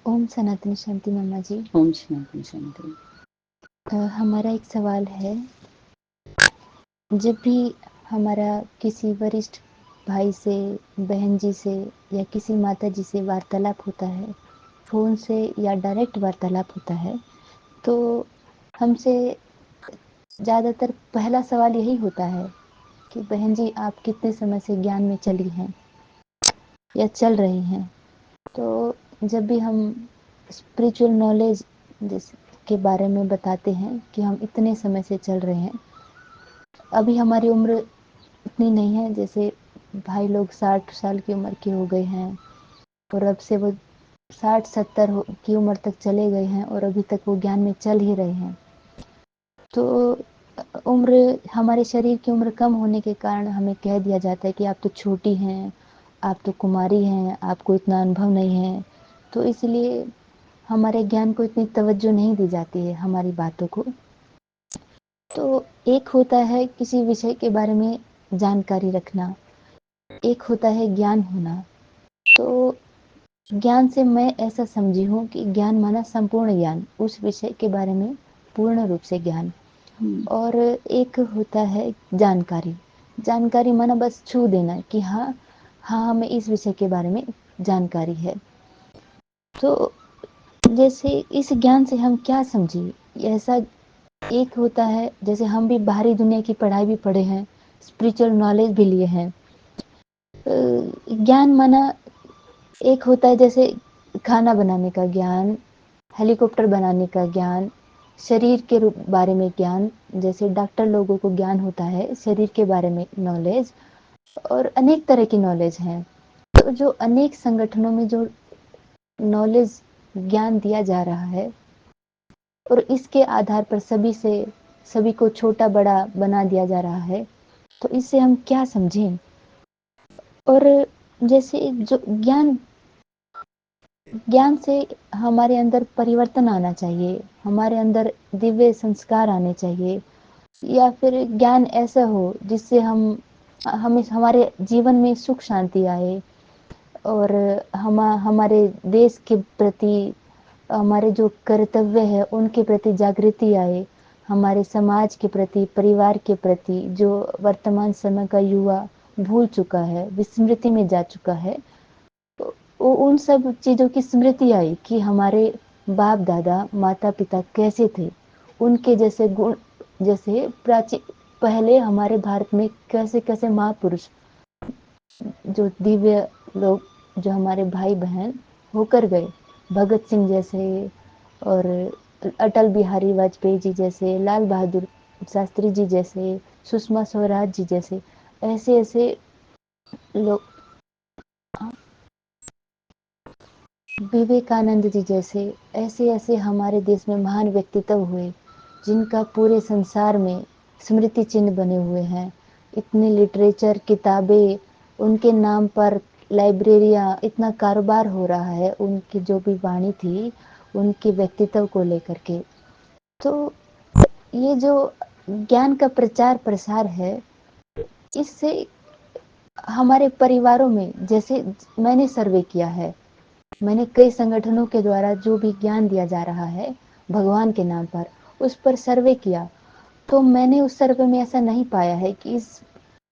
ओम सनातन शांति मामा जी। ओम सनातन शांति। हमारा एक सवाल है, जब भी हमारा किसी वरिष्ठ भाई से, बहन जी से या किसी माता जी से वार्तालाप होता है, फ़ोन से या डायरेक्ट वार्तालाप होता है, तो हमसे ज़्यादातर पहला सवाल यही होता है कि बहन जी आप कितने समय से ज्ञान में चली हैं या चल रही हैं। तो जब भी हम स्पिरिचुअल नॉलेज के बारे में बताते हैं कि हम इतने समय से चल रहे हैं, अभी हमारी उम्र इतनी नहीं है, जैसे भाई लोग 60 साल की उम्र के हो गए हैं और अब से वो 60-70 की उम्र तक चले गए हैं और अभी तक वो ज्ञान में चल ही रहे हैं। तो उम्र, हमारे शरीर की उम्र कम होने के कारण हमें कह दिया जाता है कि आप तो छोटी हैं, आप तो कुमारी हैं, आपको इतना अनुभव नहीं है। तो इसलिए हमारे ज्ञान को इतनी तवज्जो नहीं दी जाती है, हमारी बातों को। तो एक होता है किसी विषय के बारे में जानकारी रखना, एक होता है ज्ञान होना। तो ज्ञान से मैं ऐसा समझी हूँ कि ज्ञान माना संपूर्ण ज्ञान, उस विषय के बारे में पूर्ण रूप से ज्ञान। और एक होता है जानकारी, जानकारी माना बस छू देना कि हाँ हाँ हमें इस विषय के बारे में जानकारी है। तो जैसे इस ज्ञान से हम क्या समझे, ऐसा एक होता है जैसे हम भी बाहरी दुनिया की पढ़ाई भी पढ़े हैं, स्पिरिचुअल नॉलेज भी लिए हैं। ज्ञान माना एक होता है जैसे खाना बनाने का ज्ञान, हेलीकॉप्टर बनाने का ज्ञान, शरीर के बारे में ज्ञान, जैसे डॉक्टर लोगों को ज्ञान होता है शरीर के बारे में नॉलेज, और अनेक तरह की नॉलेज हैं। तो जो अनेक संगठनों में जो नॉलेज ज्ञान दिया जा रहा है और इसके आधार पर सभी को छोटा बड़ा बना दिया जा रहा है, तो इससे हम क्या समझें। और जैसे जो ज्ञान से हमारे अंदर परिवर्तन आना चाहिए, हमारे अंदर दिव्य संस्कार आने चाहिए, या फिर ज्ञान ऐसा हो जिससे हमें हमारे जीवन में सुख शांति आए और हमारे देश के प्रति, हमारे जो कर्तव्य है उनके प्रति जागृति आए, हमारे समाज के प्रति, परिवार के प्रति, जो वर्तमान समय का युवा भूल चुका है, विस्मृति में जा चुका है, तो उन सब चीज़ों की स्मृति आई कि हमारे बाप दादा माता पिता कैसे थे, उनके जैसे गुण, जैसे प्राचीन पहले हमारे भारत में कैसे कैसे महापुरुष, जो दिव्य लोग, जो हमारे भाई बहन होकर गए, भगत सिंह जैसे और अटल बिहारी वाजपेयी जी जैसे, लाल बहादुर शास्त्री जी जैसे, सुषमा स्वराज जी जैसे, ऐसे ऐसे लोग, विवेकानंद जी जैसे, ऐसे ऐसे हमारे देश में महान व्यक्तित्व हुए जिनका पूरे संसार में स्मृति चिन्ह बने हुए हैं। इतने लिटरेचर, किताबें, उनके नाम पर लाइब्रेरियाँ, इतना कारोबार हो रहा है उनकी जो भी वाणी थी, उनके व्यक्तित्व को लेकर के। तो ये जो ज्ञान का प्रचार प्रसार है, इससे हमारे परिवारों में, जैसे मैंने सर्वे किया है, मैंने कई संगठनों के द्वारा जो भी ज्ञान दिया जा रहा है भगवान के नाम पर, उस पर सर्वे किया, तो मैंने उस सर्वे में ऐसा नहीं पाया है कि इस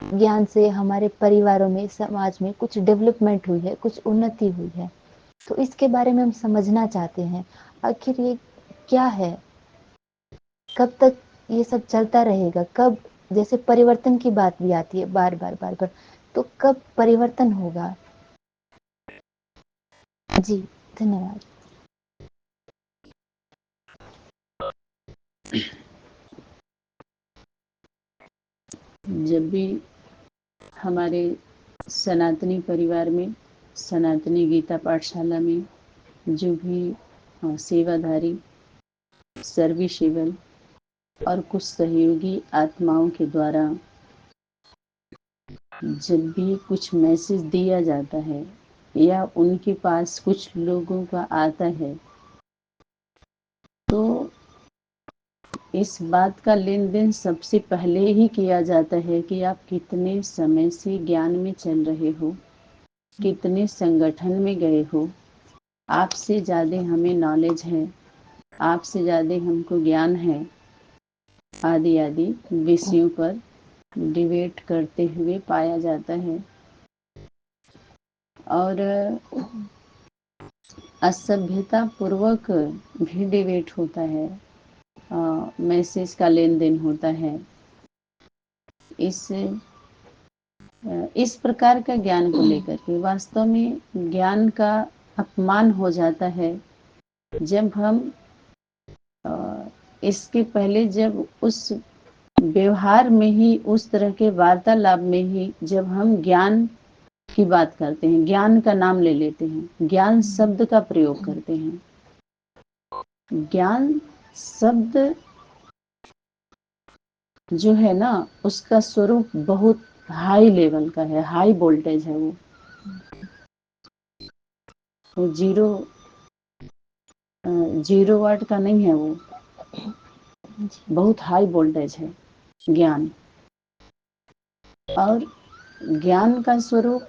ज्ञान से हमारे परिवारों में, समाज में कुछ डेवलपमेंट हुई है, कुछ उन्नति हुई है। तो इसके बारे में हम समझना चाहते हैं, आखिर ये क्या है, कब तक ये सब चलता रहेगा, कब, जैसे परिवर्तन की बात भी आती है बार बार बार बार, तो कब परिवर्तन होगा। जी धन्यवाद। जब भी हमारे सनातनी परिवार में, सनातनी गीता पाठशाला में जो भी सेवाधारी, सर्विसेबल और कुछ सहयोगी आत्माओं के द्वारा जब भी कुछ मैसेज दिया जाता है या उनके पास कुछ लोगों का आता है, तो इस बात का लेन देन सबसे पहले ही किया जाता है कि आप कितने समय से ज्ञान में चल रहे हो, कितने संगठन में गए हो, आपसे ज़्यादा हमें नॉलेज है, आपसे ज़्यादा हमको ज्ञान है, आदि आदि विषयों पर डिबेट करते हुए पाया जाता है। और असभ्यता पूर्वक भी डिबेट होता है, मैसेज का लेन देन होता है। इस प्रकार का ज्ञान को लेकर के वास्तव में ज्ञान का अपमान हो जाता है जब हम इसके पहले जब उस व्यवहार में ही, उस तरह के वार्तालाप में ही जब हम ज्ञान की बात करते हैं, ज्ञान का नाम ले लेते हैं, ज्ञान शब्द का प्रयोग करते हैं। ज्ञान शब्द जो है ना, उसका स्वरूप बहुत हाई लेवल का है, हाई वोल्टेज है। वो जीरो वाट का नहीं है, वो बहुत हाई वोल्टेज है ज्ञान। और ज्ञान का स्वरूप,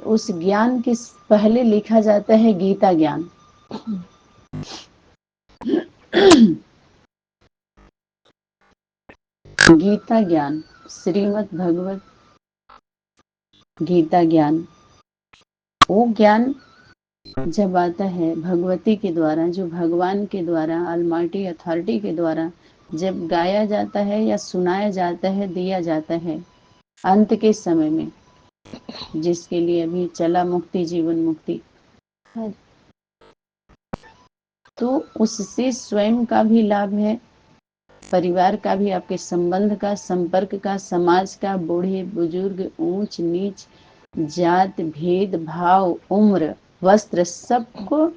उस ज्ञान के पहले लिखा जाता है गीता ज्ञान। गीता ज्ञान, श्रीमद् भगवत गीता ज्ञान, वो ज्ञान जब आता है भगवती के द्वारा, जो भगवान के द्वारा, अलमाइटी अथॉरिटी के द्वारा जब गाया जाता है या सुनाया जाता है, दिया जाता है अंत के समय में, जिसके लिए अभी चला मुक्ति जीवन मुक्ति, तो उससे स्वयं का भी लाभ है, परिवार का भी, आपके संबंध का, संपर्क का, समाज का, बूढ़े बुजुर्ग, ऊंच नीच, जात भेद भाव, उम्र, वस्त्र, सबको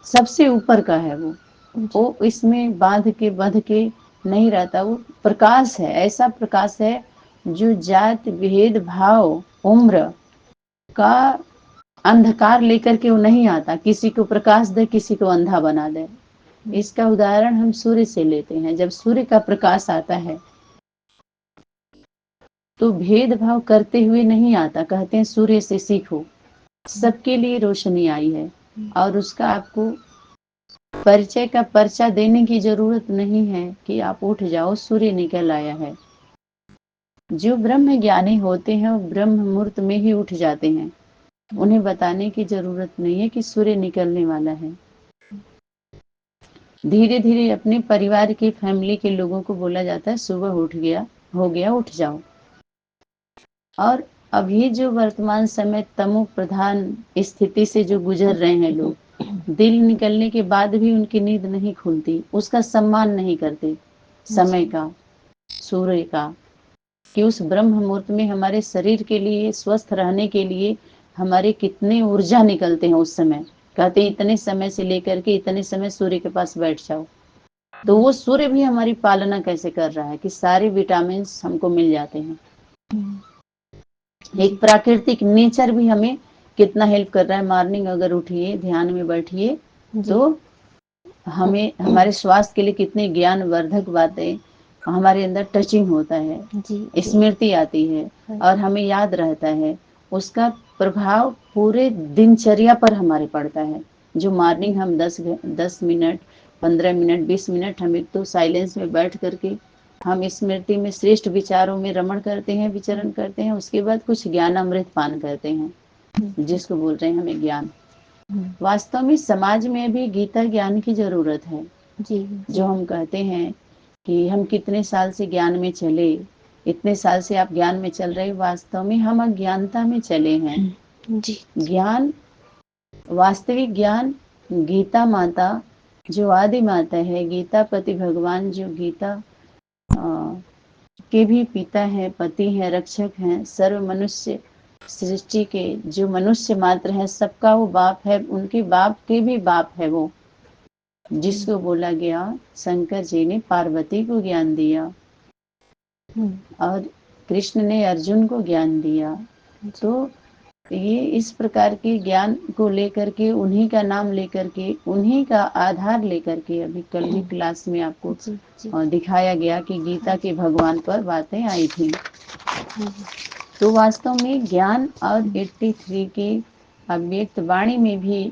सबसे ऊपर का है वो इसमें बांध के बंध के नहीं रहता। वो प्रकाश है, ऐसा प्रकाश है जो जात भेद भाव उम्र का अंधकार लेकर के वो नहीं आता, किसी को प्रकाश दे, किसी को अंधा बना दे। इसका उदाहरण हम सूर्य से लेते हैं। जब सूर्य का प्रकाश आता है तो भेदभाव करते हुए नहीं आता, कहते हैं सूर्य से सीखो, सबके लिए रोशनी आई है और उसका आपको परिचय का पर्चा देने की जरूरत नहीं है कि आप उठ जाओ, सूर्य निकल आया है। जो ब्रह्म ज्ञानी होते हैं वो ब्रह्म मुहूर्त में ही उठ जाते हैं, उन्हें बताने की जरूरत नहीं है कि सूर्य निकलने वाला है। धीरे धीरे अपने परिवार के, फैमिली के लोगों को बोला जाता है सुबह उठ गया, हो गया, उठ जाओ। और अभी जो वर्तमान समय तमो प्रधान स्थिति से जो गुजर रहे हैं लोग, दिल निकलने के बाद भी उनकी नींद नहीं खुलती, उसका सम्मान नहीं करते समय का, सूर्य का, कि उस ब्रह्म मुहूर्त में हमारे शरीर के लिए, स्वस्थ रहने के लिए हमारे कितने ऊर्जा निकलते हैं उस समय। कहते हैं इतने समय से लेकर के इतने समय सूर्य के पास बैठ जाओ। तो वो सूर्य भी हमारी पालना कैसे कर रहा है कि सारे विटामिन हमको मिल जाते हैं। एक प्राकृतिक नेचर भी हमें कितना हेल्प कर रहा है। मॉर्निंग अगर उठिए, ध्यान में बैठिए, तो हमें हमारे स्वास्थ्य के लिए कितनी ज्ञानवर्धक बातें हमारे अंदर टचिंग होता है, स्मृति आती है और हमें याद रहता है। उसका प्रभाव पूरे दिनचर्या पर हमारे पड़ता है। जो मॉर्निंग हम 10 मिनट, 15 मिनट, 20 मिनट हम एक तो साइलेंस में बैठ करके हम स्मृति में श्रेष्ठ विचारों में रमण करते हैं, विचरण करते हैं, उसके बाद कुछ ज्ञान अमृत पान करते हैं, जिसको बोल रहे हैं हमें ज्ञान। वास्तव में समाज में भी गीता ज्ञान की जरूरत है। जो हम कहते हैं कि हम कितने साल से ज्ञान में चले, इतने साल से आप ज्ञान में चल रहे, वास्तव में हम अज्ञानता में चले हैं। ज्ञान, वास्तविक ज्ञान गीता माता जो आदि माता है, गीता पति भगवान जो गीता के भी पिता हैं, पति हैं, रक्षक हैं, सर्व मनुष्य सृष्टि के जो मनुष्य मात्र हैं सबका वो बाप है, उनके बाप के भी बाप है वो, जिसको बोला गया शंकर जी ने पार्वती को ज्ञान दिया और कृष्ण ने अर्जुन को ज्ञान दिया। तो ये इस प्रकार के ज्ञान को लेकर के, उन्हीं का नाम लेकर के, उन्हीं का आधार लेकर के, अभी कल भी क्लास में आपको दिखाया गया कि गीता के भगवान पर बातें आई थी। तो वास्तव में ज्ञान और 83 की अव्यक्त वाणी में भी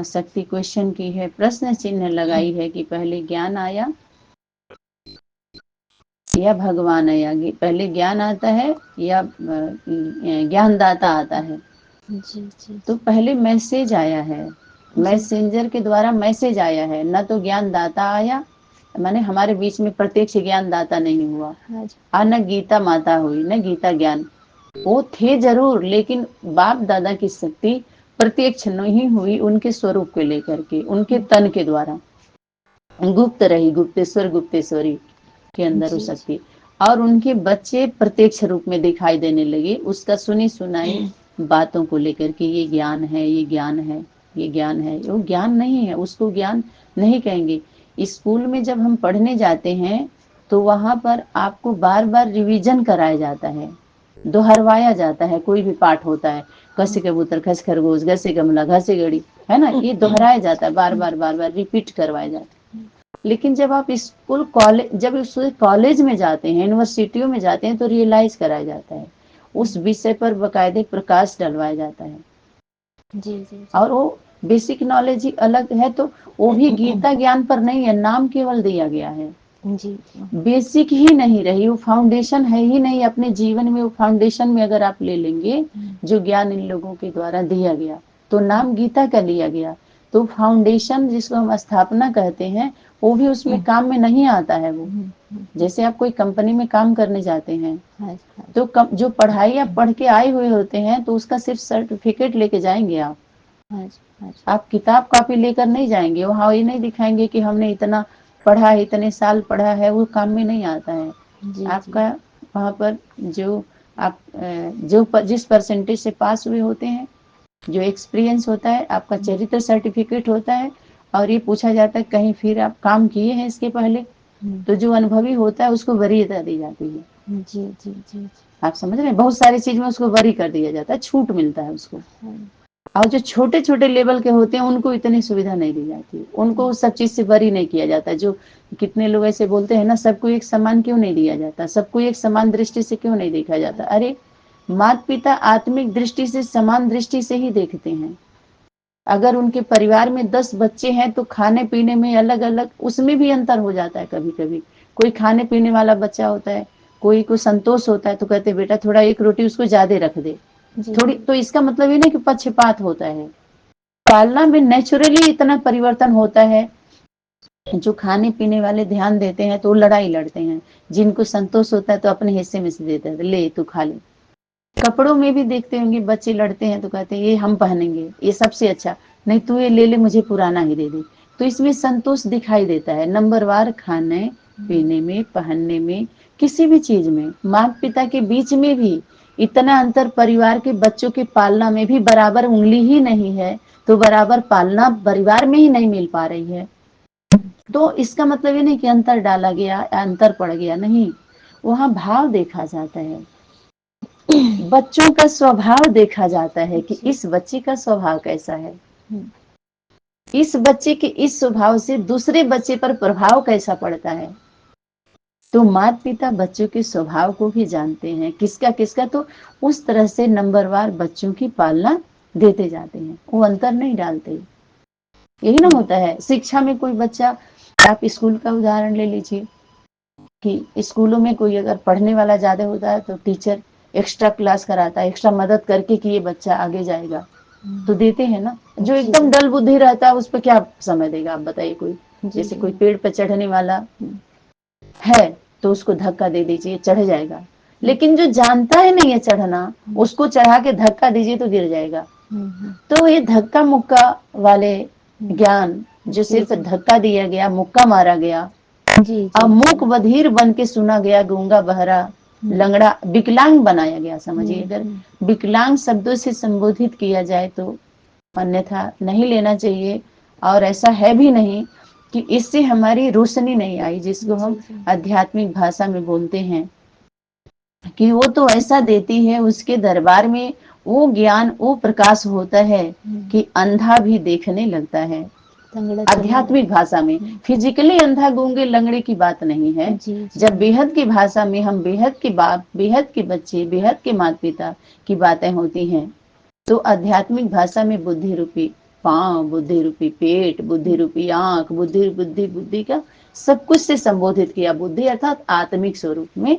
शक्ति क्वेश्चन की है, प्रश्न चिन्ह लगाई है कि पहले ज्ञान आया या भगवान आया। पहले ज्ञान आता है या ज्ञानदाता आता है। जी जी तो पहले मैसेज आया है, मैसेंजर के द्वारा मैसेज आया है, न तो ज्ञानदाता आया, माने हमारे बीच में प्रत्यक्ष ज्ञानदाता नहीं हुआ, और न गीता माता हुई, न गीता ज्ञान। वो थे जरूर, लेकिन बाप दादा की शक्ति प्रत्यक्ष नहीं हुई उनके स्वरूप को लेकर के, उनके तन के द्वारा गुप्त रही, गुप्तेश्वर गुप्तेश्वरी के अंदर वो शक्ति, और उनके बच्चे प्रत्यक्ष रूप में दिखाई देने लगे। उसका सुनी सुनाई बातों को लेकर के, ये ज्ञान है, ये ज्ञान है, ये ज्ञान है। वो ज्ञान नहीं है, उसको ज्ञान नहीं कहेंगे। स्कूल में जब हम पढ़ने जाते हैं तो वहां पर आपको बार बार रिवीजन कराया जाता है, दोहरवाया जाता है। कोई भी पाठ होता है, कसे कबूतर, खस खरगोश, घसे गमला, घसे गड़ी, है ना, ये दोहराया जाता है, बार बार बार बार रिपीट करवाया जाता है। लेकिन जब आप स्कूल कॉलेज, जब कॉलेज में जाते हैं, यूनिवर्सिटियों में जाते हैं, तो रियलाइज कराया जाता है, उस विषय पर बकायदे प्रकाश डलवाया जाता है। जी जी और वो बेसिक नॉलेज ही अलग है, तो वो भी गीता ज्ञान पर नहीं है, नाम केवल दिया गया है। जी बेसिक ही नहीं रही, वो फाउंडेशन है ही नहीं अपने जीवन में। वो फाउंडेशन में अगर आप ले लेंगे जो ज्ञान इन लोगों के द्वारा दिया गया, तो नाम गीता का लिया गया, तो फाउंडेशन जिसको हम स्थापना कहते हैं, वो भी उसमें काम में नहीं आता है। वो जैसे आप कोई कंपनी में काम करने जाते हैं, तो जो पढ़ाई आप पढ़ के आए हुए होते हैं, तो उसका सिर्फ सर्टिफिकेट लेके जाएंगे आप किताब कॉपी लेकर नहीं जाएंगे। वहाँ ये नहीं दिखाएंगे कि हमने इतना पढ़ा है, इतने साल पढ़ा है, वो काम में नहीं आता है। आपका वहाँ पर जो आप जिस परसेंटेज से पास हुए होते हैं, जो एक्सपीरियंस होता है, आपका चरित्र सर्टिफिकेट होता है, और ये पूछा जाता है कहीं फिर आप काम किए हैं इसके पहले, तो जो अनुभवी होता है उसको वरीयता दी जाती है। जी जी जी आप समझ रहे हैं, बहुत सारी चीज में उसको वरी कर दिया जाता है, छूट मिलता है उसको। और जो छोटे छोटे लेवल के होते हैं उनको इतनी सुविधा नहीं दी जाती, उनको सब चीज से वरी नहीं किया जाता। जो कितने लोग ऐसे बोलते हैं ना, सबको एक समान क्यों नहीं दिया जाता, सबको एक समान दृष्टि से क्यों नहीं देखा जाता। अरे माता पिता आत्मिक दृष्टि से समान दृष्टि से ही देखते हैं। अगर उनके परिवार में 10 बच्चे हैं तो खाने पीने में अलग अलग, उसमें भी अंतर हो जाता है। कभी कभी कोई खाने पीने वाला बच्चा होता है, कोई को संतोष होता है, तो कहते बेटा थोड़ा एक रोटी उसको ज्यादा रख दे थोड़ी, तो इसका मतलब ये नहीं कि पक्षपात होता है। पालना में नेचुरली इतना परिवर्तन होता है। जो खाने पीने वाले ध्यान देते हैं तो वो लड़ाई लड़ते हैं, जिनको संतोष होता है तो अपने हिस्से में से देते हैं, ले तू खा ले। कपड़ों में भी देखते होंगे, बच्चे लड़ते हैं तो कहते हैं ये हम पहनेंगे, ये सबसे अच्छा, नहीं तू ये ले ले, मुझे पुराना ही दे दे। तो इसमें संतोष दिखाई देता है। नंबरवार खाने पीने में, पहनने में, किसी भी चीज में। माता पिता के बीच में भी इतना अंतर, परिवार के बच्चों के पालना में भी बराबर उंगली ही नहीं है, तो बराबर पालना परिवार में ही नहीं मिल पा रही है। तो इसका मतलब ये नहीं कि अंतर डाला गया, अंतर पड़ गया, नहीं, वहां भाव देखा जाता है, बच्चों का स्वभाव देखा जाता है कि इस बच्चे का स्वभाव कैसा है, इस बच्चे के इस स्वभाव से दूसरे बच्चे पर प्रभाव कैसा पड़ता है। तो माता पिता बच्चों के स्वभाव को भी जानते हैं, किसका किसका, तो उस तरह से नंबरवार बच्चों की पालना देते जाते हैं, वो अंतर नहीं डालते। यही ना होता है शिक्षा में। कोई बच्चा, आप स्कूल का उदाहरण ले लीजिए, कि स्कूलों में कोई अगर पढ़ने वाला ज्यादा होता है तो टीचर एक्स्ट्रा क्लास कराता है, एक्स्ट्रा मदद करके कि ये बच्चा आगे जाएगा, तो देते हैं ना। जो एकदम डल बुद्धि रहता है उस पर क्या समय देगा, आप बताइए। कोई जैसे कोई पेड़ पर चढ़ने वाला है तो उसको धक्का दे दीजिए, चढ़ जाएगा। लेकिन जो जानता है नहीं है चढ़ना, उसको चढ़ा के धक्का दीजिए तो गिर जाएगा। तो ये धक्का मुक्का वाले ज्ञान, जो सिर्फ धक्का दिया गया, मुक्का मारा गया, अब मूक बधिर बन के सुना गया, गूंगा बहरा लंगड़ा विकलांग बनाया गया। समझिए, अगर विकलांग शब्दों से संबोधित किया जाए तो अन्यथा नहीं लेना चाहिए। और ऐसा है भी नहीं कि इससे हमारी रोशनी नहीं आई, जिसको हम आध्यात्मिक भाषा में बोलते हैं, कि वो तो ऐसा देती है, उसके दरबार में वो ज्ञान, वो प्रकाश होता है कि अंधा भी देखने लगता है। आध्यात्मिक भाषा में, फिजिकली अंधा गूंगे लंगड़े की बात नहीं है। जब बेहद की भाषा में हम बेहद के बाप, बेहद के बच्चे, बेहद के माता पिता की बातें होती हैं, तो आध्यात्मिक भाषा में बुद्धि रूपी पांव, बुद्धि रूपी पेट, बुद्धि रूपी आंख, बुद्धि बुद्धि बुद्धि का सब कुछ से संबोधित किया। बुद्धि अर्थात आत्मिक स्वरूप में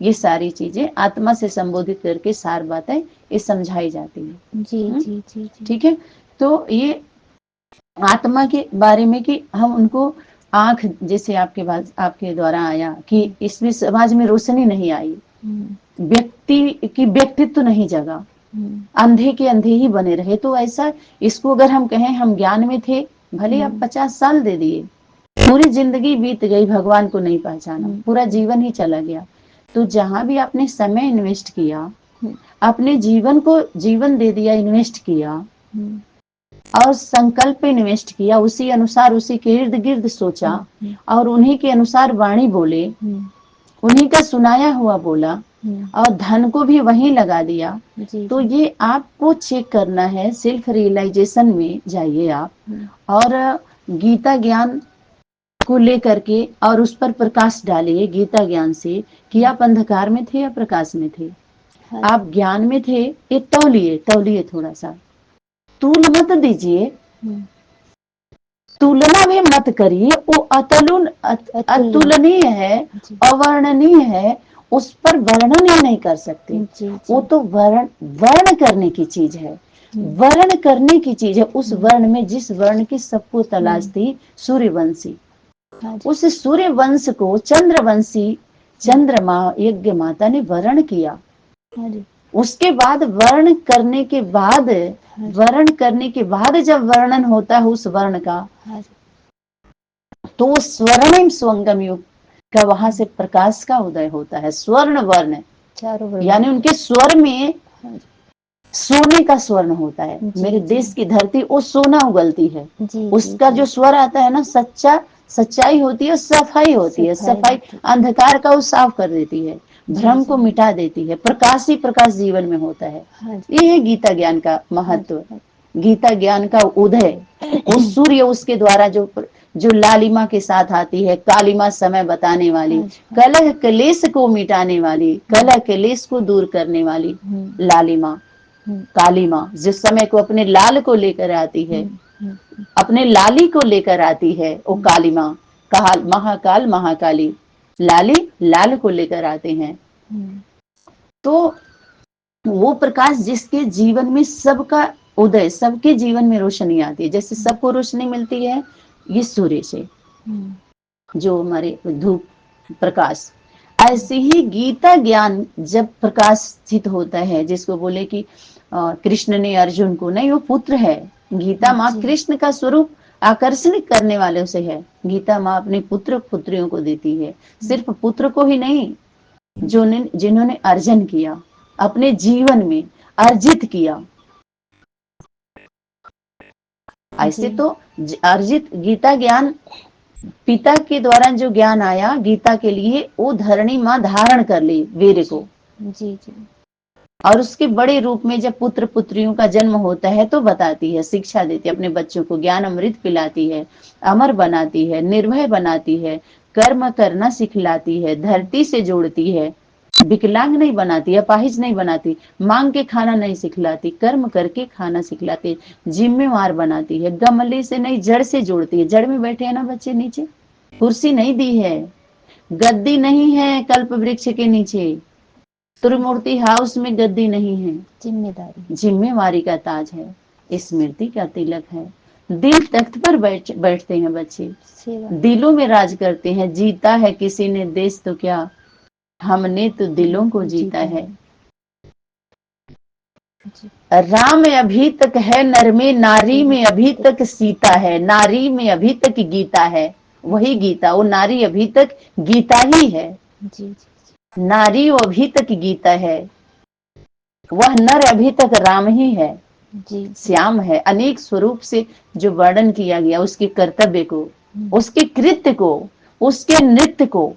ये सारी चीजें आत्मा से संबोधित करके सार बातें ये समझाई जाती है। जी जी जी जी। ठीक है, तो ये आत्मा के बारे में कि हम उनको आंख, जैसे आपके द्वारा आया कि इसमें समाज में रोशनी नहीं आई, व्यक्ति की व्यक्तित्व नहीं जगा, अंधे के अंधे ही बने रहे। तो ऐसा इसको अगर हम कहें हम ज्ञान में थे, भले आप 50 साल दे दिए, पूरी जिंदगी बीत गई, भगवान को नहीं पहचाना, पूरा जीवन ही चला गया। तो जहां भी आपने समय इन्वेस्ट किया, अपने जीवन को जीवन दे दिया, इन्वेस्ट किया और संकल्प इन्वेस्ट किया, उसी अनुसार उसी के इर्द गिर्द सोचा और उन्हीं के अनुसार वाणी बोले, उन्हीं का सुनाया हुआ बोला और धन को भी वहीं लगा दिया। तो ये आपको चेक करना है, सेल्फ रियलाइजेशन में जाइए आप और गीता ज्ञान को लेकर के और उस पर प्रकाश डालिए गीता ज्ञान से कि आप अंधकार में थे या प्रकाश में थे। आप ज्ञान में थे, ये तौलिए थोड़ा सा, तूल मत दीजिए, तुलना भी मत करिए, वो अतुलनीय है, अवर्णनीय है, उस पर वर्णन ही नहीं कर सकते। वो तो वर्ण करने की चीज है, वर्ण करने की चीज है। उस वर्ण में जिस वर्ण की सबको तलाश थी, सूर्यवंशी, उस सूर्यवंश को चंद्रवंशी चंद्रमा यज्ञ माता ने वर्ण किया। उसके बाद वर्ण करने के बाद जब वर्णन होता है उस वर्ण का, तो स्वर्णिम स्वंगम युग का वहां से प्रकाश का उदय होता है। स्वर्ण वर्ण यानी उनके स्वर में सोने का स्वर्ण होता है। मेरे देश की धरती वो सोना उगलती है, उसका जो स्वर आता है ना, सच्चाई होती है, सफाई होती है। सफाई अंधकार का वो साफ कर देती है, भ्रम को मिटा देती है, प्रकाश ही प्रकाश जीवन में होता है। ये है गीता ज्ञान का महत्व, गीता ज्ञान का उदय। वो सूर्य उसके द्वारा जो लालिमा के साथ आती है, कालिमा समय बताने वाली, कलह कलेश को मिटाने वाली, कलह कलेश को दूर करने वाली लालिमा, कालिमा, जिस समय को अपने लाल को लेकर आती है, अपने लाली को लेकर आती है, वो कालिमा, महाकाल महाकाली, लाली लाल को लेकर आते हैं। तो वो प्रकाश जिसके जीवन में सबका उदय, सबके जीवन में रोशनी आती है। जैसे सबको रोशनी मिलती है ये सूर्य से, जो हमारे धूप प्रकाश, ऐसे ही गीता ज्ञान जब प्रकाशित होता है, जिसको बोले कि कृष्ण ने अर्जुन को, नहीं वो पुत्र है, गीता माँ कृष्ण का स्वरूप आकर्षण करने वाले से है। गीता माँ अपने पुत्र पुत्रियों को देती है, सिर्फ पुत्र को ही नहीं, जिन्होंने अर्जन किया, अपने जीवन में अर्जित किया। ऐसे तो अर्जित गीता ज्ञान पिता के द्वारा जो ज्ञान आया गीता के लिए, वो धरणी माँ धारण कर ली वीर को। और उसके बड़े रूप में जब पुत्र पुत्रियों का जन्म होता है तो बताती है, शिक्षा देती है, अपने बच्चों को ज्ञान अमृत पिलाती है, अमर बनाती है, निर्भय बनाती है, कर्म करना सिखलाती है, धरती से जोड़ती है, विकलांग नहीं बनाती, अपाहिज नहीं बनाती, मांग के खाना नहीं सिखलाती, कर्म करके खाना सिखलाती, जिम्मेवार बनाती है, गमले से नहीं जड़ से जोड़ती है। जड़ में बैठे हैं ना बच्चे, नीचे कुर्सी नहीं दी है, गद्दी नहीं है कल्प वृक्ष के नीचे, त्रिमूर्ति हाउस में गद्दी नहीं है, जिम्मेवारी का ताज है, स्मृति का तिलक है। दिल तख्त पर बैठते हैं बच्चे, दिलों में राज करते हैं। जीता है किसी ने देश तो क्या, हमने तो दिलों को जीता है। राम में अभी तक है नर में, नारी में अभी तक सीता है, नारी में अभी तक गीता है। वही गीता, वो नारी अभी तक गीता ही है, नारी वो अभी तक गीता है, वह नर अभी तक राम ही है, श्याम है। अनेक स्वरूप से जो वर्णन किया गया, उसके कर्तव्य को, उसके कृत्य को, उसके नृत्य को,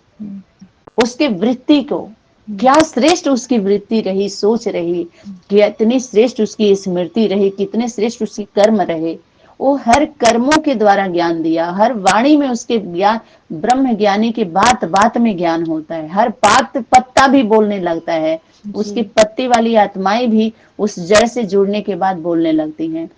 उसके वृत्ति को, क्या श्रेष्ठ उसकी वृत्ति रही, सोच रही, कितनी श्रेष्ठ उसकी स्मृति रही, कितने श्रेष्ठ उसकी कर्म रहे। वो हर कर्मों के द्वारा ज्ञान दिया, हर वाणी में उसके ज्ञान, ब्रह्म ज्ञानी के बात बात में ज्ञान होता है, हर पात पत्ता भी बोलने लगता है। उसके पत्ते वाली आत्माएं भी उस जड़ से जुड़ने के बाद बोलने लगती हैं।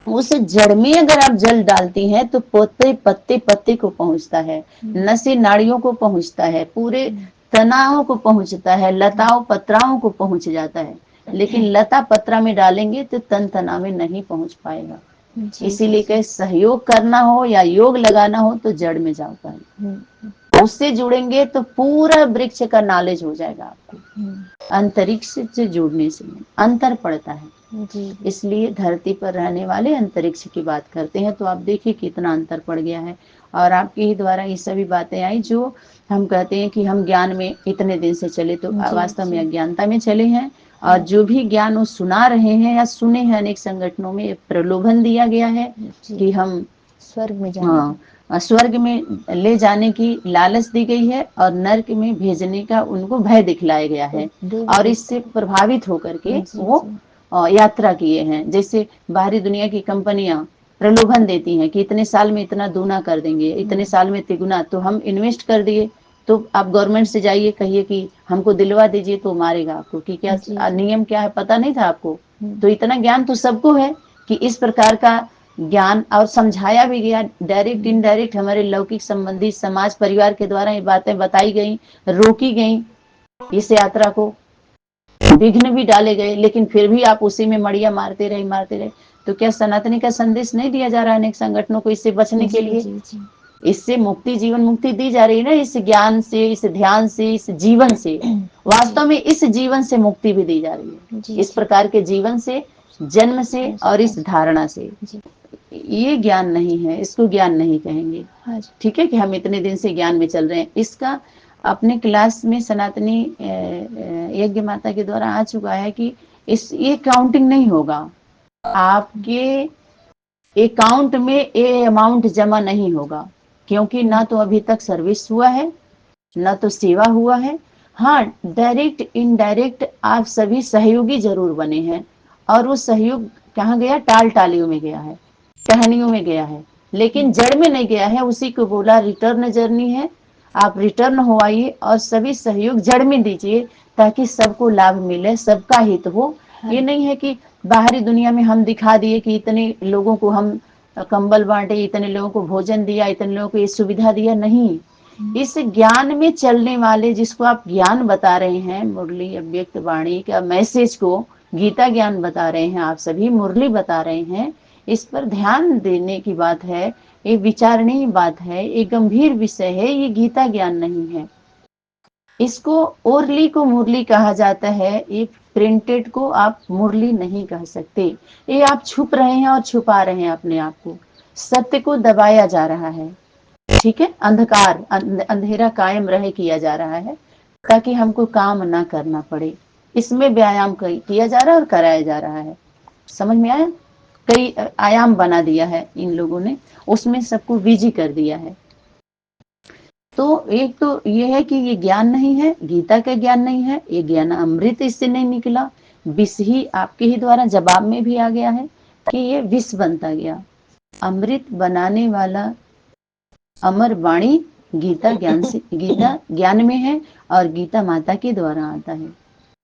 उस जड़ में अगर आप जल डालती हैं तो पत्ते पत्ते पत्ते को पहुंचता है, नसें नाड़ियों को पहुंचता है, पूरे तनाओं को पहुंचता है, लताओं पत्राओं को पहुंच जाता है। लेकिन लता पत्रा में डालेंगे तो तन तना में नहीं पहुंच पाएगा। इसीलिए कहे सहयोग करना हो या योग लगाना हो तो जड़ में जाओ पहले, उससे जुड़ेंगे तो पूरा वृक्ष का नॉलेज हो जाएगा आपको। अंतरिक्ष से जुड़ने से अंतर पड़ता है। इसलिए धरती पर रहने वाले अंतरिक्ष की बात करते हैं, तो आप देखिए कितना अंतर पड़ गया है। और आपके ही द्वारा ये सभी बातें आई जो हम कहते हैं कि हम ज्ञान में इतने दिन से चले, तो वास्तव में अज्ञानता में चले हैं। और जो भी ज्ञान वो सुना रहे हैं या सुने हैं, अनेक संगठनों में प्रलोभन दिया गया है कि हम स्वर्ग में जाने, स्वर्ग में ले जाने की लालच दी गई है और नरक में भेजने का उनको भय दिखलाया गया है। और इससे प्रभावित होकर के वो यात्रा किए हैं। जैसे बाहरी दुनिया की कंपनियां प्रलोभन देती हैं कि इतने साल में इतना दूना कर देंगे, इतने साल में तिगुना, तो हम इन्वेस्ट कर दिए। तो आप गवर्नमेंट से जाइए, कहिए कि हमको दिलवा दीजिए, तो मारेगा आपको कि क्या नियम क्या है पता नहीं था आपको। तो इतना ज्ञान तो सबको है कि इस प्रकार का ज्ञान, और समझाया भी गया डायरेक्ट इनडायरेक्ट, हमारे लौकिक संबंधी समाज परिवार के द्वारा ये बातें बताई गई, रोकी गई, इस यात्रा को विघ्न भी डाले गए। लेकिन फिर भी आप उसी में मड़िया मारते रहे। तो क्या सनातनी का संदेश नहीं दिया जा रहा है अनेक संगठनों को इससे बचने के लिए? इससे मुक्ति, जीवन मुक्ति दी जा रही है ना, इस ज्ञान से, इस ध्यान से, इस जीवन से। वास्तव में इस जीवन से मुक्ति भी दी जा रही है, इस प्रकार के जीवन से, जन्म से और इस धारणा से। ये ज्ञान नहीं है, इसको ज्ञान नहीं कहेंगे। ठीक है कि हम इतने दिन से ज्ञान में चल रहे हैं। इसका अपने क्लास में सनातनी यज्ञ माता के द्वारा आ चुका है कि ये काउंटिंग नहीं होगा, आपके अकाउंट में ये अमाउंट जमा नहीं होगा, क्योंकि ना तो अभी तक सर्विस हुआ है, ना तो सेवा हुआ है। हाँ, डायरेक्ट इनडायरेक्ट आप सभी सहयोगी जरूर बने हैं, और वो सहयोग कहाँ गया? टाल टालियों में गया है, टहनियों में गया है, लेकिन जड़ में नहीं गया है। उसी को बोला रिटर्न जर्नी है। आप रिटर्न हो आइए और सभी सहयोग जड़ में दीजिए, ताकि सबको लाभ मिले, सबका हित हो। ये नहीं है कि बाहरी दुनिया में हम दिखा दिए कि इतने लोगों को हम कंबल बांटे, इतने लोगों को भोजन दिया, इतने लोगों को ये सुविधा दिया, नहीं। इस ज्ञान में चलने वाले, जिसको आप ज्ञान बता रहे हैं, मुरली अव्यक्त वाणी का मैसेज को गीता ज्ञान बता रहे हैं, आप सभी मुरली बता रहे हैं, इस पर ध्यान देने की बात है, ये विचारणीय बात है, ये गंभीर विषय है, ये गीता ज्ञान नहीं है। इसको ओरली को मुरली कहा जाता है, ये प्रिंटेड को आप मुरली नहीं कह सकते। ये आप छुप रहे हैं और छुपा रहे हैं अपने आप को, सत्य को दबाया जा रहा है। ठीक है, अंधकार अंधेरा कायम रहे किया जा रहा है, ताकि हमको काम ना करना पड़े। इसमें व्यायाम किया जा रहा है और कराया जा रहा है। समझ में आया? कई आयाम बना दिया है इन लोगों ने, उसमें सबको बिजी कर दिया है। तो एक तो ये है कि ये ज्ञान नहीं है, गीता का ज्ञान नहीं है, ये ज्ञान अमृत इससे नहीं निकला, विष ही आपके ही द्वारा जवाब में भी आ गया है कि ये विष बनता गया। अमृत बनाने वाला अमर वाणी गीता ज्ञान से, गीता ज्ञान में है और गीता माता के द्वारा आता है।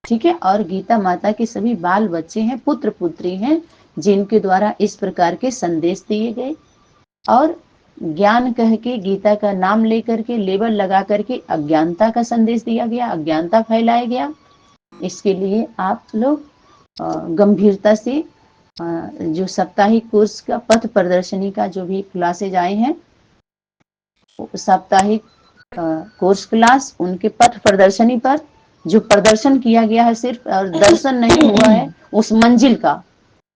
ठीक है, और गीता माता के सभी बाल बच्चे हैं, पुत्र पुत्री हैं, जिनके द्वारा इस प्रकार के संदेश दिए गए, और ज्ञान कह के गीता का नाम लेकर के लेबल लगा करके अज्ञानता का संदेश दिया गया, अज्ञानता फैलाया गया। इसके लिए आप लोग गंभीरता से जो साप्ताहिक कोर्स का पथ प्रदर्शनी का जो भी क्लासेज आए हैं, साप्ताहिक कोर्स क्लास, उनके पथ प्रदर्शनी पर जो प्रदर्शन किया गया है, सिर्फ दर्शन नहीं हुआ है उस मंजिल का।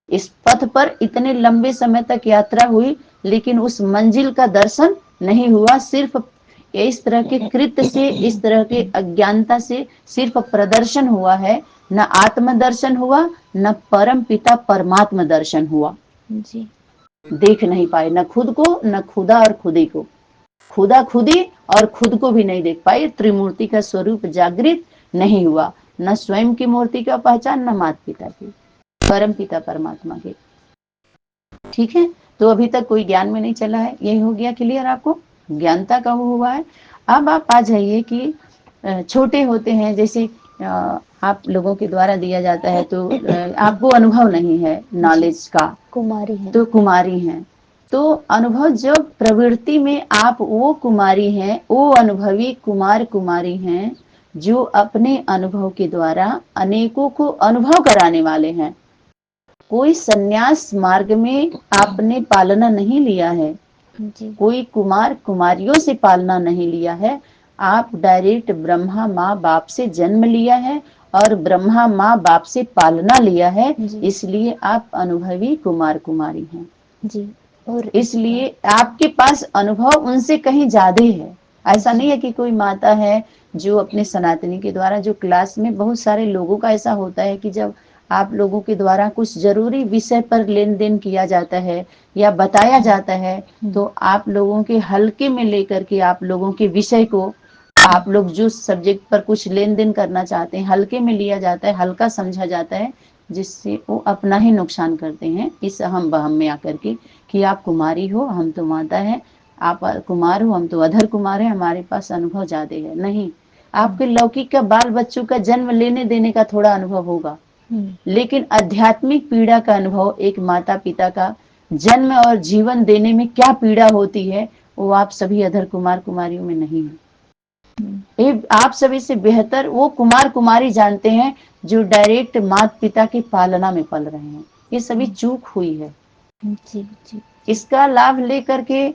इस पथ पर इतने लंबे समय तक यात्रा हुई, लेकिन उस मंजिल का दर्शन नहीं हुआ। सिर्फ इस तरह के कृत्य से, इस तरह के अज्ञानता से सिर्फ प्रदर्शन हुआ है, न आत्म दर्शन हुआ, न परम पिता परमात्मा दर्शन हुआ जी। देख नहीं पाए, न खुद को, न खुदा और खुदी को, खुदा खुदी और खुद को भी नहीं देख पाए। त्रिमूर्ति का स्वरूप जागृत नहीं हुआ, न स्वयं की मूर्ति का पहचान, न माता पिता की, परम पिता परमात्मा के। ठीक है, तो अभी तक कोई ज्ञान में नहीं चला है, यही हो गया क्लियर आपको, ज्ञानता का वो हुआ है। अब आप आ जाइए कि छोटे होते हैं, जैसे आप लोगों के द्वारा दिया जाता है, तो आपको अनुभव नहीं है नॉलेज का, कुमारी है। तो कुमारी हैं। तो अनुभव, जब प्रवृत्ति में आप वो कुमारी हैं, वो अनुभवी कुमार कुमारी हैं जो अपने अनुभव के द्वारा अनेकों को अनुभव कराने वाले हैं। कोई संन्यास मार्ग में आपने पालना नहीं लिया है, जी कोई कुमार कुमारियों से पालना नहीं लिया है। आप डायरेक्ट ब्रह्मा माँ बाप से जन्म लिया है और ब्रह्मा माँ बाप से पालना लिया है, जी इसलिए आप अनुभवी कुमार कुमारी हैं। जी। और इसलिए आपके पास अनुभव उनसे कहीं ज्यादा है। ऐसा जी नहीं है कि कोई माता है जो अपने सनातनी के द्वारा, जो क्लास में बहुत सारे लोगों का ऐसा होता है कि जब आप लोगों के द्वारा कुछ जरूरी विषय पर लेन देन किया जाता है या बताया जाता है, तो आप लोगों के हल्के में लेकर के आप लोगों के विषय को, आप लोग जो सब्जेक्ट पर कुछ लेन देन करना चाहते हैं, हल्के में लिया जाता है, हल्का समझा जाता है, जिससे वो अपना ही नुकसान करते हैं इस अहम बहम में आकर के कि आप कुमारी हो, हम तो माता है, आप कुमार हो, हम तो अधर कुमार है, हमारे पास अनुभव ज्यादा है। नहीं, आपके लौकिक का बाल बच्चों का जन्म लेने देने का थोड़ा अनुभव होगा, लेकिन आध्यात्मिक पीड़ा का अनुभव, एक माता पिता का जन्म और जीवन देने में क्या पीड़ा होती है, वो आप सभी अधर कुमार कुमारियों में नहीं है। ये आप सभी से बेहतर वो कुमार कुमारी जानते हैं जो डायरेक्ट माता पिता की पालना में पल रहे हैं। ये सभी चूक हुई है। जी जी इसका लाभ लेकर के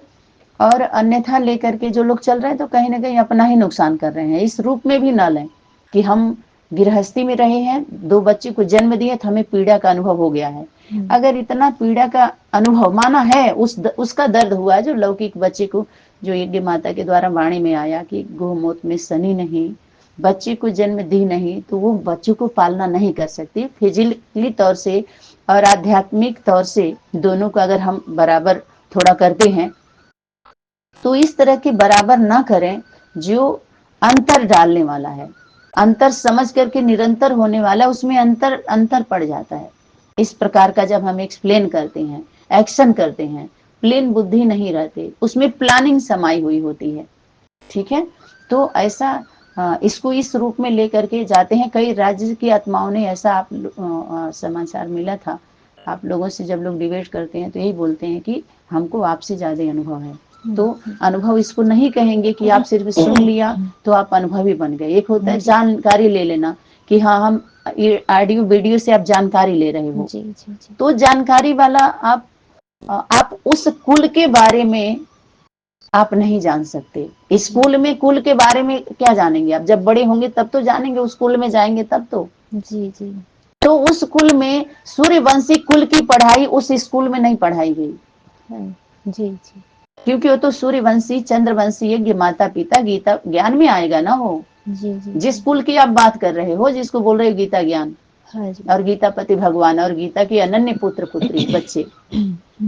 और अन्यथा लेकर के जो लोग चल रहे हैं, तो कहीं ना कहीं अपना ही नुकसान कर रहे हैं। इस रूप में भी ना लें कि हम गृहस्थी में रहे हैं, 2 बच्चे को जन्म दिए तो हमें पीड़ा का अनुभव हो गया है। अगर इतना पीड़ा का अनुभव माना है, उसका दर्द हुआ जो लौकिक बच्चे को, जो यज्ञ माता के द्वारा वाणी में आया कि गोमोत में शनि नहीं, बच्चे को जन्म दी नहीं, तो वो बच्चों को पालना नहीं कर सकती। फिजिकली तौर से और आध्यात्मिक तौर से दोनों को अगर हम बराबर थोड़ा करते हैं, तो इस तरह के बराबर ना करें जो अंतर डालने वाला है, अंतर समझ करके निरंतर होने वाला, उसमें अंतर अंतर पड़ जाता है। इस प्रकार का जब हम एक्सप्लेन करते हैं, एक्शन करते हैं, प्लेन बुद्धि नहीं रहती, उसमें प्लानिंग समाई हुई होती है। ठीक है, तो ऐसा इसको इस रूप में लेकर के जाते हैं। कई राज्य की आत्माओं ने ऐसा, आप समाचार मिला था, आप लोगों से जब लोग डिबेट करते हैं तो यही बोलते हैं कि हमको आपसे ज्यादा अनुभव है। तो अनुभव इसको नहीं कहेंगे कि आप सिर्फ सुन लिया तो आप अनुभवी बन गए। एक होता है जानकारी ले लेना कि हाँ, हम ऑडियो वीडियो से आप जानकारी ले रहे हो, जी जी जी तो जानकारी वाला आप उस कुल के बारे में आप नहीं जान सकते। स्कूल में कुल के बारे में क्या जानेंगे आप? जब बड़े होंगे तब तो जानेंगे, उस स्कूल में जाएंगे तब तो। जी जी तो उस कुल में सूर्यवंशी कुल की पढ़ाई उस स्कूल में नहीं पढ़ाई गई, जी जी क्योंकि वो तो सूर्यवंशी चंद्रवंशी यज्ञ माता पिता गीता ज्ञान में आएगा ना। वो जी जी जिस कुल की आप बात कर रहे हो, जिसको बोल रहे हो गीता ज्ञान, हाँ जी और गीतापति भगवान और गीता के अनन्य पुत्र पुत्री बच्चे,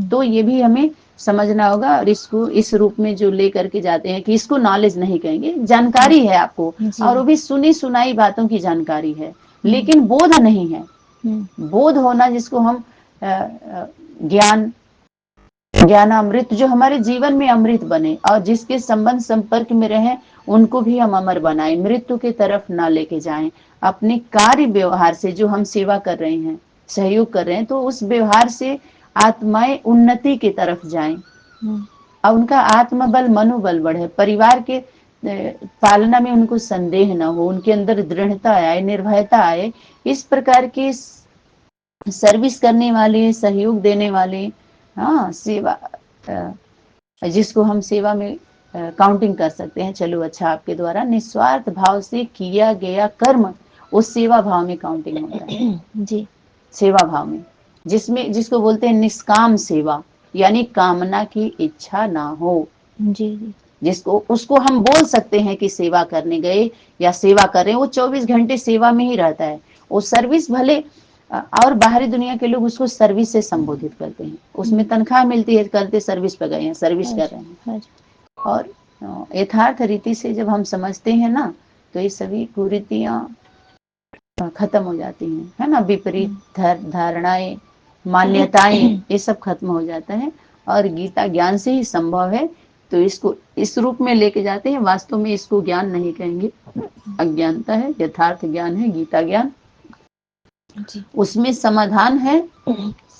तो ये भी हमें समझना होगा। और इसको इस रूप में जो लेकर के जाते हैं कि इसको नॉलेज नहीं कहेंगे, जानकारी है आपको, जी और वो भी सुनी सुनाई बातों की जानकारी है, लेकिन बोध नहीं है। बोध होना, जिसको हम ज्ञान, ज्ञानामृत, जो हमारे जीवन में अमृत बने और जिसके संबंध संपर्क में रहे, उनको भी हम अमर बनाएं, मृत्यु की तरफ ना लेके जाएं। अपने कार्य व्यवहार से जो हम सेवा कर रहे हैं, सहयोग कर रहे हैं, तो उस व्यवहार से आत्माएं उन्नति की तरफ जाएं और उनका आत्मबल मनोबल बढ़े, परिवार के पालना में उनको संदेह न हो, उनके अंदर दृढ़ता आए, निर्भयता आए। इस प्रकार के सर्विस करने वाले, सहयोग देने वाले, हाँ, सेवा, जिसको हम सेवा में काउंटिंग कर सकते हैं। चलो अच्छा, आपके द्वारा निस्वार्थ भाव से किया गया कर्म उस सेवा भाव में काउंटिंग होता है। जी सेवा भाव में, जिसको बोलते हैं निष्काम सेवा, यानी कामना की इच्छा ना हो, जी जिसको उसको हम बोल सकते हैं कि सेवा करने गए या सेवा कर रहे हैं। वो 24 घंटे सेवा में ही रहता है। वो सर्विस भले, और बाहरी दुनिया के लोग उसको सर्विस से संबोधित करते हैं, उसमें तनख्वाह मिलती है, करते सर्विस पे गए हैं, सर्विस कर रहे हैं। और यथार्थ रीति से जब हम समझते हैं ना, तो ये सभी कुरीतियां खत्म हो जाती हैं, है ना। विपरीत धारणाएं, मान्यताएं, ये सब खत्म हो जाता है और गीता ज्ञान से ही संभव है। तो इसको इस रूप में लेके जाते हैं। वास्तव में इसको ज्ञान नहीं कहेंगे, अज्ञानता है, यथार्थ ज्ञान है गीता ज्ञान। जी उसमें समाधान है,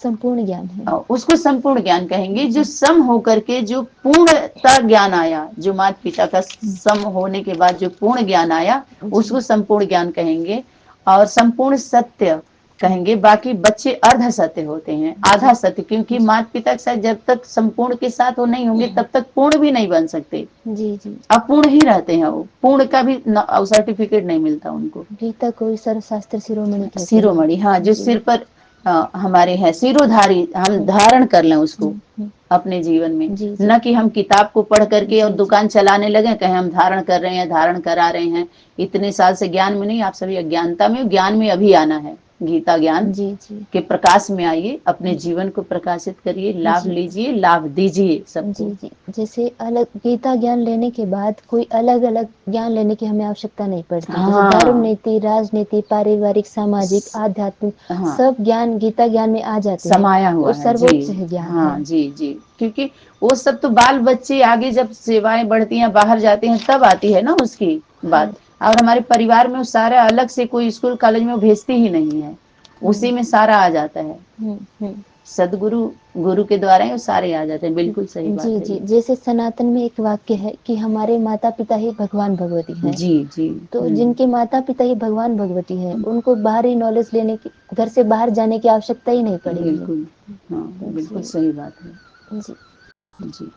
संपूर्ण ज्ञान है। उसको संपूर्ण ज्ञान कहेंगे। जो सम होकर के जो पूर्णता ज्ञान आया, जो माता पिता का सम होने के बाद जो पूर्ण ज्ञान आया, उसको संपूर्ण ज्ञान कहेंगे। और संपूर्ण सत्य कहेंगे। बाकी बच्चे अर्ध सत्य होते हैं, आधा सत्य, क्योंकि माता पिता के साथ जब तक संपूर्ण के साथ वो नहीं होंगे तब तक पूर्ण भी नहीं बन सकते। जी जी अपूर्ण ही रहते हैं, वो पूर्ण का भी सर्टिफिकेट नहीं मिलता उनको। गीता को सर्वशास्त्र शिरोमणि कहते हैं। शिरोमणि, हाँ, जो जी। सिर पर हमारे है, सिरोधारी, हम धारण कर लें उसको अपने जीवन में। जी जी न कि हम किताब को पढ़ करके और जी, दुकान चलाने लगे, कहें हम धारण कर रहे हैं, धारण करा रहे हैं। इतने साल से ज्ञान में नहीं, आप सभी अज्ञानता में, ज्ञान में अभी आना है। गीता ज्ञान जी जी के प्रकाश में आइए, अपने जीवन को प्रकाशित करिए, लाभ जी लीजिए, लाभ दीजिए सबको। जी जी जैसे अलग गीता ज्ञान लेने के बाद कोई अलग अलग ज्ञान लेने की हमें आवश्यकता नहीं पड़ती। जैसे धर्म हाँ, नीति, राजनीति, पारिवारिक, सामाजिक, आध्यात्मिक, हाँ, सब ज्ञान गीता ज्ञान में आ जाते हैं। समाया वो हुआ है। जी, सर्वोच्च है ज्ञान है। हाँ, जी जी, क्योंकि वो सब तो बाल बच्चे आगे जब सेवाएं बढ़ती हैं, बाहर जाते हैं, तब आती है ना उसकी बात। और हमारे परिवार में वो सारा अलग से कोई स्कूल कॉलेज में भेजती ही नहीं है, उसी में सारा आ जाता है। हम्म सदगुरु, गुरु के द्वारा ही वो सारे आ जाते हैं। बिल्कुल सही जी बात है जी ये। जैसे सनातन में एक वाक्य है कि हमारे माता पिता ही भगवान भगवती हैं। जी जी, तो जिनके माता पिता ही भगवान भगवती है, उनको बाहरी नॉलेज लेने की, घर से बाहर जाने की आवश्यकता ही नहीं पड़ेगी। बिल्कुल, हाँ, बिल्कुल जी सही बात है। जी जी।